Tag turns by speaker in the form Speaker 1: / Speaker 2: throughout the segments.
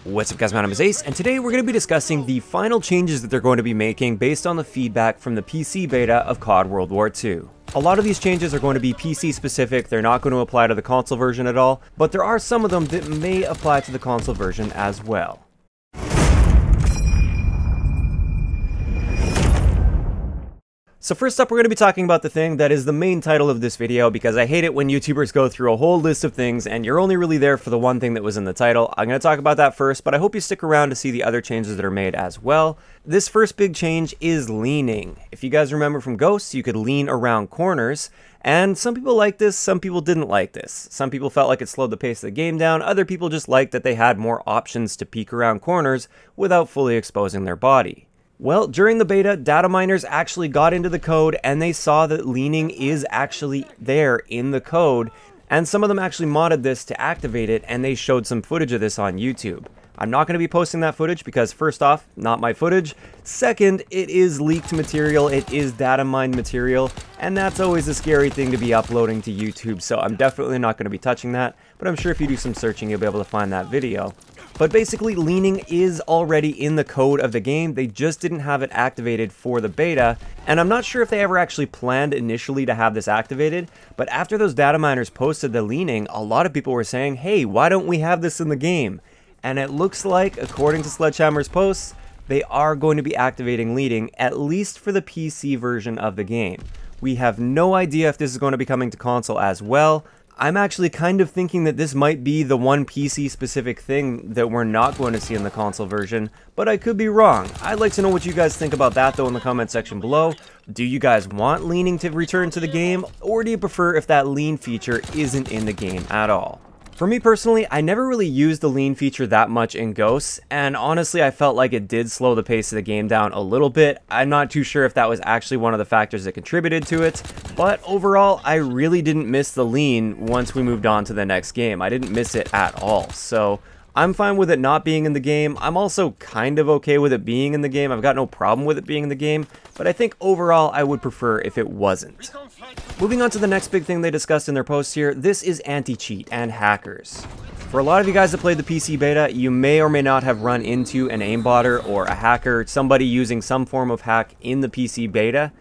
Speaker 1: What's up guys, my name is Ace, and today we're going to be discussing the final changes that they're going to be making based on the feedback from the PC beta of CoD WW2. A lot of these changes are going to be PC specific, they're not going to apply to the console version at all, but there are some of them that may apply to the console version as well. So first up, we're going to be talking about the thing that is the main title of this video, because I hate it when YouTubers go through a whole list of things and you're only really there for the one thing that was in the title. I'm going to talk about that first, but I hope you stick around to see the other changes that are made as well. This first big change is leaning. If you guys remember from Ghosts, you could lean around corners, and some people liked this, some people didn't like this. Some people felt like it slowed the pace of the game down, other people just liked that they had more options to peek around corners without fully exposing their body. Well, during the beta, data miners actually got into the code and they saw that leaning is actually there in the code, and some of them actually modded this to activate it, and they showed some footage of this on YouTube. I'm not going to be posting that footage because, first off, not my footage. Second, it is leaked material, it is data mined material, and that's always a scary thing to be uploading to YouTube, so I'm definitely not going to be touching that, but I'm sure if you do some searching you'll be able to find that video. But basically, leaning is already in the code of the game, they just didn't have it activated for the beta, and I'm not sure if they ever actually planned initially to have this activated, but after those data miners posted the leaning, a lot of people were saying, hey, why don't we have this in the game? And it looks like, according to Sledghammer's posts, they are going to be activating leaning, at least for the PC version of the game. We have no idea if this is going to be coming to console as well. I'm actually kind of thinking that this might be the one PC specific thing that we're not going to see in the console version, but I could be wrong. I'd like to know what you guys think about that though in the comment section below. Do you guys want leaning to return to the game, or do you prefer if that lean feature isn't in the game at all? For me personally, I never really used the lean feature that much in Ghosts, and honestly I felt like it did slow the pace of the game down a little bit. I'm not too sure if that was actually one of the factors that contributed to it, but overall I really didn't miss the lean once we moved on to the next game. I didn't miss it at all, so I'm fine with it not being in the game. I'm also kind of okay with it being in the game. I've got no problem with it being in the game, but I think overall I would prefer if it wasn't. Moving on to the next big thing they discussed in their post here, this is anti-cheat and hackers. For a lot of you guys that played the PC beta, you may or may not have run into an aimbotter or a hacker, somebody using some form of hack in the PC beta.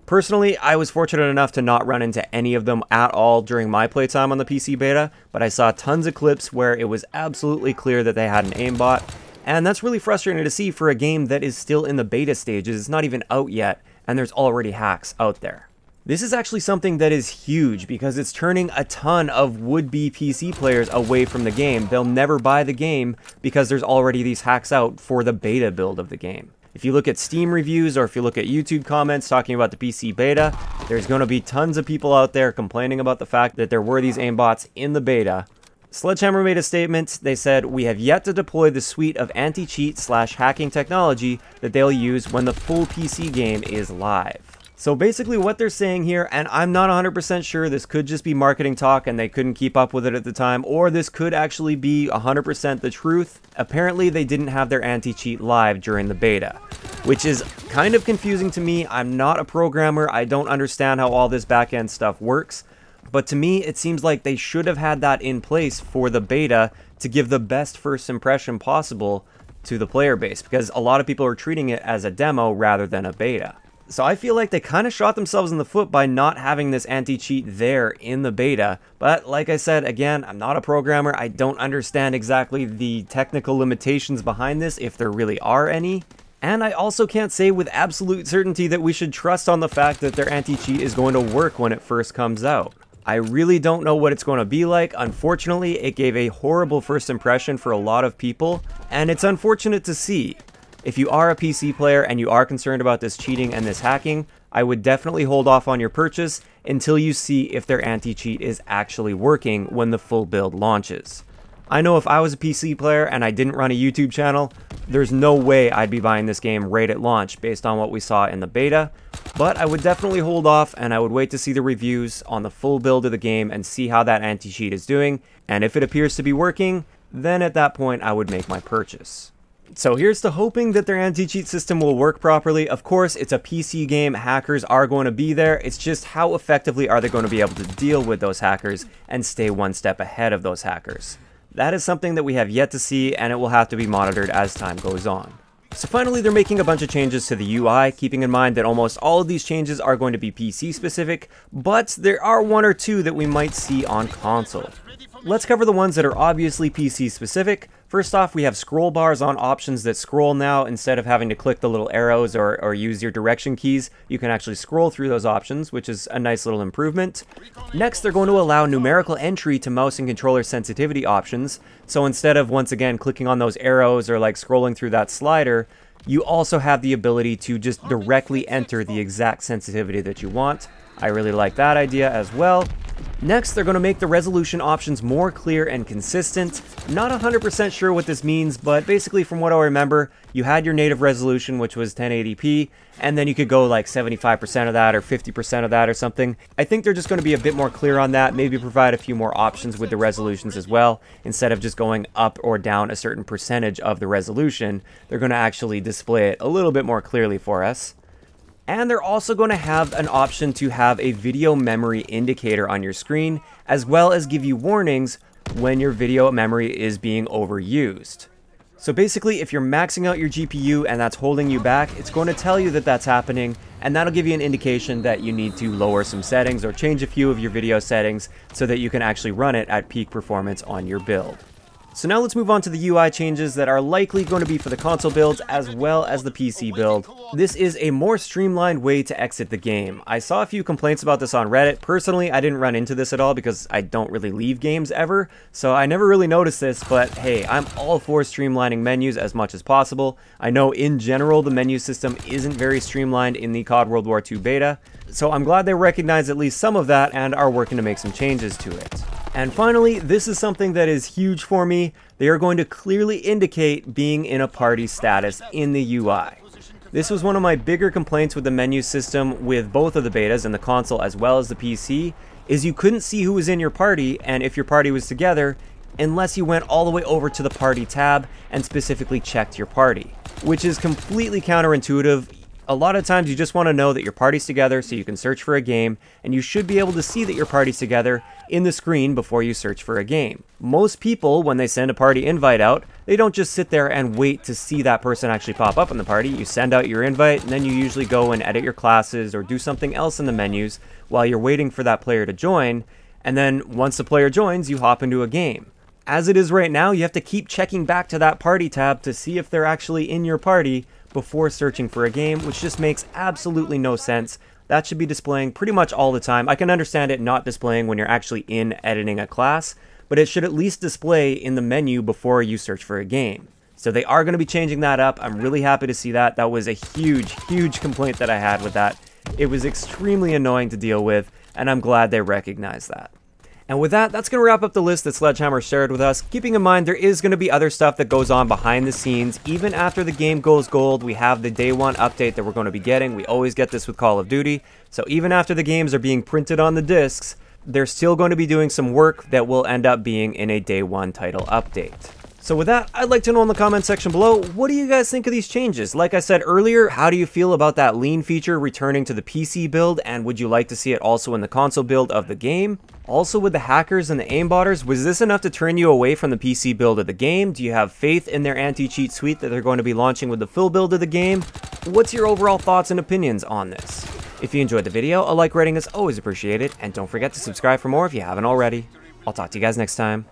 Speaker 1: Personally, I was fortunate enough to not run into any of them at all during my playtime on the PC beta, but I saw tons of clips where it was absolutely clear that they had an aimbot, and that's really frustrating to see for a game that is still in the beta stages. It's not even out yet, and there's already hacks out there. This is actually something that is huge because it's turning a ton of would-be PC players away from the game. They'll never buy the game because there's already these hacks out for the beta build of the game. If you look at Steam reviews or if you look at YouTube comments talking about the PC beta, there's going to be tons of people out there complaining about the fact that there were these aimbots in the beta. Sledghammer made a statement. They said, "We have yet to deploy the suite of anti-cheat / hacking technology that they'll use when the full PC game is live." So basically what they're saying here, and I'm not 100% sure, this could just be marketing talk and they couldn't keep up with it at the time, or this could actually be 100% the truth. Apparently they didn't have their anti-cheat live during the beta, which is kind of confusing to me. I'm not a programmer, I don't understand how all this back-end stuff works, but to me it seems like they should have had that in place for the beta to give the best first impression possible to the player base, because a lot of people are treating it as a demo rather than a beta. So I feel like they kind of shot themselves in the foot by not having this anti-cheat there in the beta. But like I said, again, I'm not a programmer. I don't understand exactly the technical limitations behind this, if there really are any. And I also can't say with absolute certainty that we should trust on the fact that their anti-cheat is going to work when it first comes out. I really don't know what it's going to be like. Unfortunately, it gave a horrible first impression for a lot of people, and it's unfortunate to see. If you are a PC player and you are concerned about this cheating and this hacking, I would definitely hold off on your purchase until you see if their anti-cheat is actually working when the full build launches. I know if I was a PC player and I didn't run a YouTube channel, there's no way I'd be buying this game right at launch based on what we saw in the beta, but I would definitely hold off and I would wait to see the reviews on the full build of the game and see how that anti-cheat is doing, and if it appears to be working, then at that point I would make my purchase. So here's to hoping that their anti-cheat system will work properly. Of course, it's a PC game, hackers are going to be there, it's just how effectively are they going to be able to deal with those hackers and stay one step ahead of those hackers. That is something that we have yet to see, and it will have to be monitored as time goes on. So finally, they're making a bunch of changes to the UI, keeping in mind that almost all of these changes are going to be PC specific, but there are one or two that we might see on console. Let's cover the ones that are obviously PC specific. First off, we have scroll bars on options that scroll now. Instead of having to click the little arrows or use your direction keys, you can actually scroll through those options, which is a nice little improvement. Next, they're going to allow numerical entry to mouse and controller sensitivity options. So instead of, once again, clicking on those arrows or like scrolling through that slider, you also have the ability to just directly enter the exact sensitivity that you want. I really like that idea as well. Next, they're going to make the resolution options more clear and consistent. Not 100% sure what this means, but basically from what I remember, you had your native resolution, which was 1080p, and then you could go like 75% of that or 50% of that or something. I think they're just going to be a bit more clear on that, maybe provide a few more options with the resolutions as well. Instead of just going up or down a certain percentage of the resolution, they're going to actually display it a little bit more clearly for us. And they're also going to have an option to have a video memory indicator on your screen, as well as give you warnings when your video memory is being overused. So basically, if you're maxing out your GPU and that's holding you back, it's going to tell you that that's happening, and that'll give you an indication that you need to lower some settings or change a few of your video settings so that you can actually run it at peak performance on your build. So now let's move on to the UI changes that are likely going to be for the console builds as well as the PC build. This is a more streamlined way to exit the game. I saw a few complaints about this on Reddit. Personally, I didn't run into this at all because I don't really leave games ever, so I never really noticed this, but hey, I'm all for streamlining menus as much as possible. I know in general the menu system isn't very streamlined in the CoD WW2 beta, so I'm glad they recognize at least some of that and are working to make some changes to it. And finally, this is something that is huge for me. They are going to clearly indicate being in a party status in the UI. This was one of my bigger complaints with the menu system with both of the betas and the console as well as the PC, is you couldn't see who was in your party and if your party was together unless you went all the way over to the party tab and specifically checked your party, which is completely counterintuitive. A lot of times you just want to know that your party's together so you can search for a game, and you should be able to see that your party's together in the screen before you search for a game. Most people, when they send a party invite out, they don't just sit there and wait to see that person actually pop up in the party. You send out your invite, and then you usually go and edit your classes or do something else in the menus while you're waiting for that player to join, and then once the player joins, you hop into a game. As it is right now, you have to keep checking back to that party tab to see if they're actually in your party before searching for a game, which just makes absolutely no sense. That should be displaying pretty much all the time. I can understand it not displaying when you're actually in editing a class, but it should at least display in the menu before you search for a game. So they are going to be changing that up. I'm really happy to see that. That was a huge complaint that I had with that. It was extremely annoying to deal with, and I'm glad they recognized that. And with that, that's going to wrap up the list that Sledghammer shared with us. Keeping in mind, there is going to be other stuff that goes on behind the scenes. Even after the game goes gold, we have the day one update that we're going to be getting. We always get this with Call of Duty. So even after the games are being printed on the discs, they're still going to be doing some work that will end up being in a day one title update. So with that, I'd like to know in the comment section below, what do you guys think of these changes? Like I said earlier, how do you feel about that lean feature returning to the PC build, and would you like to see it also in the console build of the game? Also, with the hackers and the aimbotters, was this enough to turn you away from the PC build of the game? Do you have faith in their anti-cheat suite that they're going to be launching with the full build of the game? What's your overall thoughts and opinions on this? If you enjoyed the video, a like rating is always appreciated, and don't forget to subscribe for more if you haven't already. I'll talk to you guys next time.